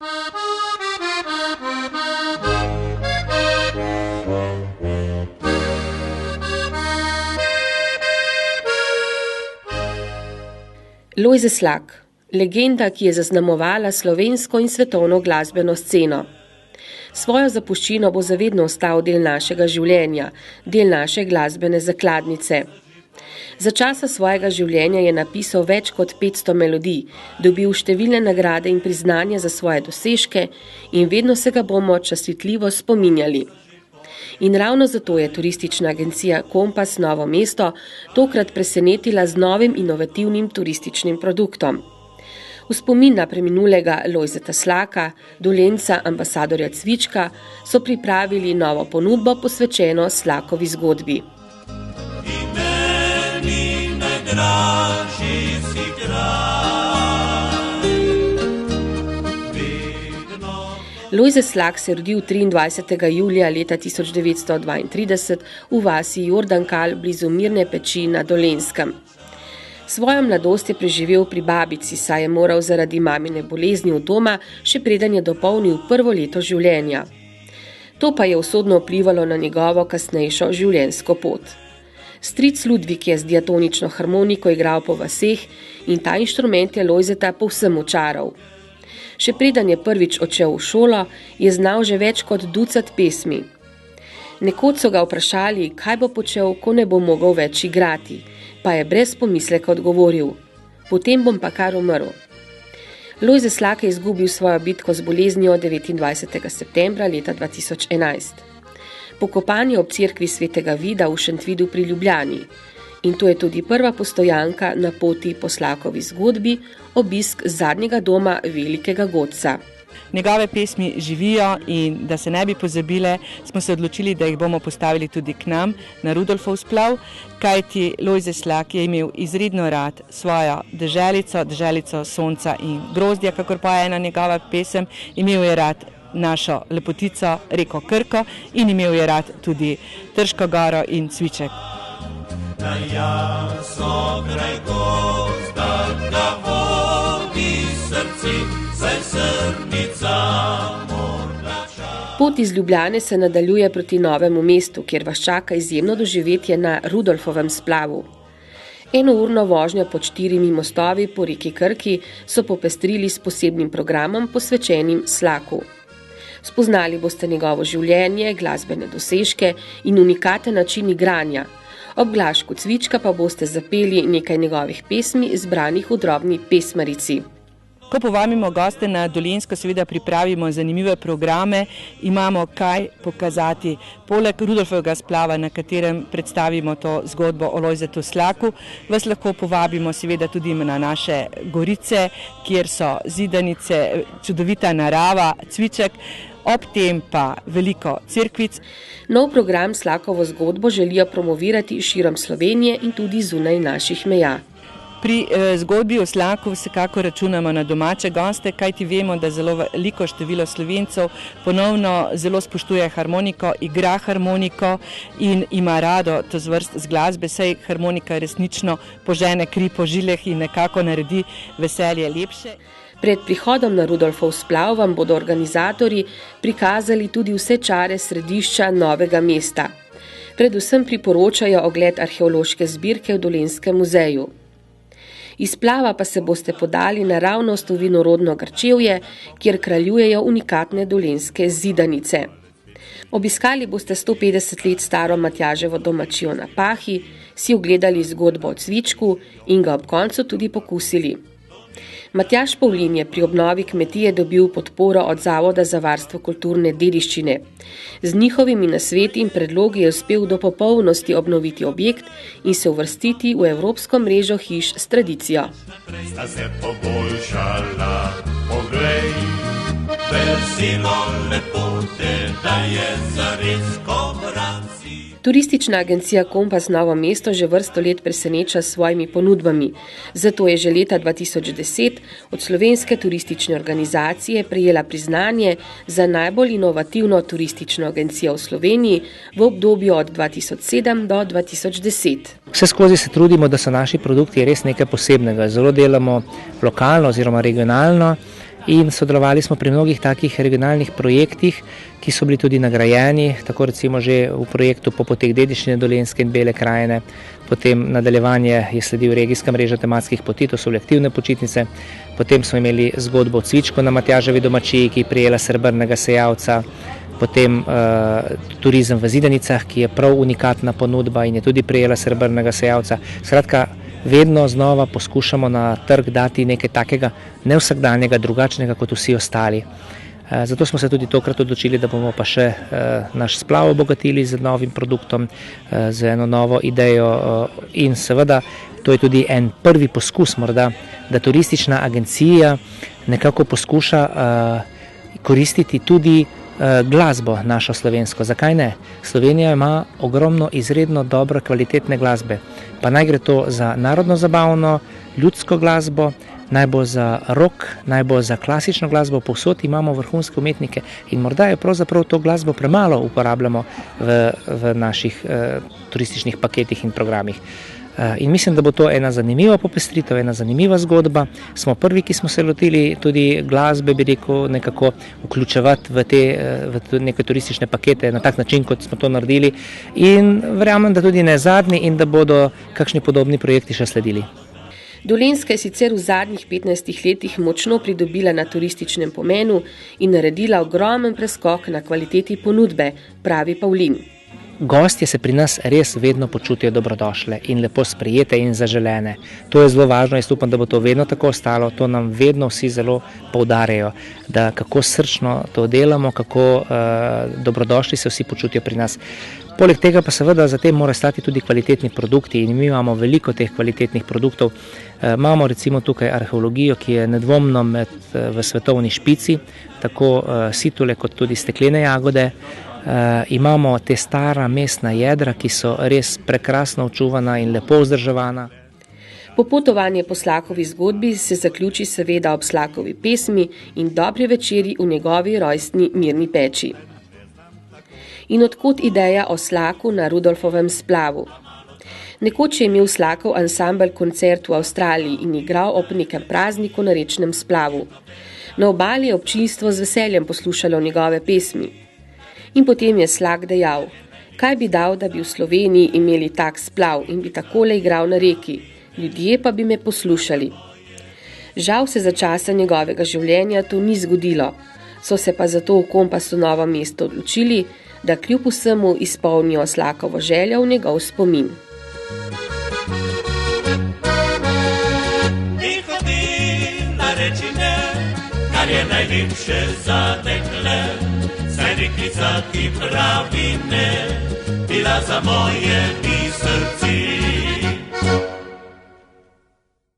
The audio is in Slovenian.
Lojze Slak, legenda, ki je zaznamovala slovensko in svetovno glasbeno sceno. Svojo zapuščino bo zavedno ostal del našega življenja, del naše glasbene zakladnice. Za časa svojega življenja je napisal več kot 500 melodij, dobil številne nagrade in priznanja za svoje dosežke in vedno se ga bomo častitljivo spominjali. In ravno zato je turistična agencija Kompas Novo mesto tokrat presenetila z novim inovativnim turističnim produktom. V spomin na preminulega Lojzeta Slaka, Dolenjca ambasadorja cvička, so pripravili novo ponudbo posvečeno Slakovi zgodbi. Lojze Slak se je rodil 23. julija leta 1932 v vasi Jordankal blizu Mirne Peči na Dolenjskem. Svojo mladost je preživel pri babici, saj je moral zaradi mamine bolezni od doma, še preden je dopolnil prvo leto življenja. To pa je usodno vplivalo na njegovo kasnejšo življenjsko pot. Stric Ludvik je z diatonično harmoniko igral po vaseh in ta inštrument je Lojzeta povsem očaral. Še preden je prvič odšel v šolo, je znal že več kot 20 pesmi. Nekoč so ga vprašali, kaj bo počel, ko ne bo mogel več igrati, pa je brez pomisleka odgovoril: potem bom pa kar umrl. Lojze Slak je izgubil svojo bitko z boleznijo 29. septembra leta 2011. Pokopan je ob cerkvi svetega Vida v Šentvidu pri Ljubljani. In to je tudi prva postojanka na poti po Slakovi zgodbi, obisk zadnjega doma velikega godca. Njegove pesmi živijo in da se ne bi pozabile, smo se odločili, da jih bomo postavili tudi k nam na Rudolfov splav, kajti Lojze Slak je imel izredno rad svojo deželico sonca in grozdja, kakor pa je ena njegova pesem, imel je rad našo lepotico reko Krko in imel je rad tudi Trško goro in cviček. Na jaso kraj gozda, ga vodi srci, saj srnica morda čas. Pot iz Ljubljane se nadaljuje proti Novemu mestu, kjer vas čaka izjemno doživetje na Rudolfovem splavu. Enourno vožnjo pod 4 mostovi po reki Krki so popestrili s posebnim programom posvečenim Slaku. Spoznali boste njegovo življenje, glasbene dosežke in unikaten način igranja. Ob glašku cvička pa boste zapeli nekaj njegovih pesmi, zbranih v drobni pesmarici. Ko povabimo goste na Dolenjsko, seveda pripravimo zanimive programe, imamo kaj pokazati. Poleg Rudolfovega splava, na katerem predstavimo to zgodbo o Lojzetu Slaku, vas lahko povabimo seveda tudi na naše gorice, kjer so zidanice, čudovita narava, cviček, ob tem pa veliko cerkvic. Nov program Slakovo zgodbo želijo promovirati širom Slovenije in tudi zunaj naših meja. Pri zgodbi o Slaku vsekako računamo na domače goste, kajti vemo, da zelo veliko število Slovencev ponovno zelo spoštuje harmoniko, igra harmoniko in ima rado to zvrst z glasbe, saj harmonika resnično požene kri po žilah in nekako naredi veselje lepše. Pred prihodom na Rudolfov splav vam bodo organizatorji prikazali tudi vse čare središča Novega mesta. Predvsem priporočajo ogled arheološke zbirke v Dolenjskem muzeju. Iz splava pa se boste podali naravnost v vinorodno Grčevje, kjer kraljujejo unikatne dolenjske zidanice. Obiskali boste 150 let staro Matjaževo domačijo na Pahi, si ogledali zgodbo o cvičku in ga ob koncu tudi pokusili. Matjaž Pavlin je pri obnovi kmetije dobil podporo od Zavoda za varstvo kulturne dediščine. Z njihovimi nasveti in predlogi je uspel do popolnosti obnoviti objekt in se uvrstiti v evropsko mrežo hiš s tradicijo. Sta se poboljšala, poglej, veselo lepote, da je zares kobranci. Turistična agencija Kompas Novo mesto že vrsto let preseneča s svojimi ponudbami. Zato je že leta 2010 od Slovenske turistične organizacije prejela priznanje za najbolj inovativno turistično agencijo v Sloveniji v obdobju od 2007 do 2010. Vse skozi se trudimo, da so naši produkti res nekaj posebnega. Zelo delamo lokalno oziroma regionalno in sodelovali smo pri mnogih takih regionalnih projektih, ki so bili tudi nagrajeni, tako recimo že v projektu Po poteh dediščine Dolenjske in Bele krajine, potem nadaljevanje je sledil regijska mreža tematskih poti, to so bile aktivne počitnice, potem smo imeli zgodbo o cvičku na Matjaževi domačiji, ki je prijela srebrnega sejavca, potem turizem v Zidanicah, ki je prav unikatna ponudba in je tudi prijela srebrnega sejavca. Skratka, vedno znova poskušamo na trg dati nekaj takega nevsakdanjega, drugačnega kot vsi ostali. Zato smo se tudi tokrat odločili, da bomo pa še naš splav obogatili z novim produktom, z eno novo idejo in seveda to je tudi en prvi poskus morda, da turistična agencija nekako poskuša koristiti tudi glasbo našo slovensko. Zakaj ne? Slovenija ima ogromno izredno dobro kvalitetne glasbe, pa naj gre to za narodno zabavno, ljudsko glasbo, naj bo za rock, naj bo za klasično glasbo, povsod imamo vrhunske umetnike in morda je pravzaprav to glasbo premalo uporabljamo v naših turističnih paketih in programih. In mislim, da bo to ena zanimiva popestritev, ena zanimiva zgodba. Smo prvi, ki smo se lotili tudi glasbe, bi rekel, nekako vključevati v neke turistične pakete na tak način, kot smo to naredili. In verjamem, da tudi ne zadnji in da bodo kakšni podobni projekti še sledili. Dolenjska je sicer v zadnjih 15 letih močno pridobila na turističnem pomenu in naredila ogromen preskok na kvaliteti ponudbe, pravi Pavlin. Gostje se pri nas res vedno počutijo dobrodošle in lepo sprejete in zaželene. To je zelo važno, jaz upam, da bo to vedno tako ostalo, to nam vedno vsi zelo poudarjajo, da kako srčno to delamo, kako dobrodošli se vsi počutijo pri nas. Poleg tega pa seveda za tem mora stati tudi kvalitetni produkti in mi imamo veliko teh kvalitetnih produktov. Imamo recimo tukaj arheologijo, ki je nedvomno v svetovni špici, tako situle kot tudi steklene jagode. Imamo te stara mestna jedra, ki so res prekrasno očuvana in lepo vzdrževana. Popotovanje po Slakovi zgodbi se zaključi seveda ob Slakovi pesmi in dobri večeri v njegovi rojstni Mirni peči. In odkot ideja o Slaku na Rudolfovem splavu? Nekoč je imel Slakov ansambel koncert v Avstraliji in igral ob nekem prazniku na rečnem splavu. Na obali je občinstvo z veseljem poslušalo njegove pesmi. In potem je Slak dejal, kaj bi dal, da bi v Sloveniji imeli tak splav in bi takole igral na reki, ljudje pa bi me poslušali. Žal se za časa njegovega življenja to ni zgodilo, so se pa zato v Kompasu Novo mesto odločili, da kljub vsemu izpolnijo Slakovo željo v njegov spomin. In hodi na rečine, kar je najlepše za dekle. Saj deklica ti pravi ne, bila za moje bi srci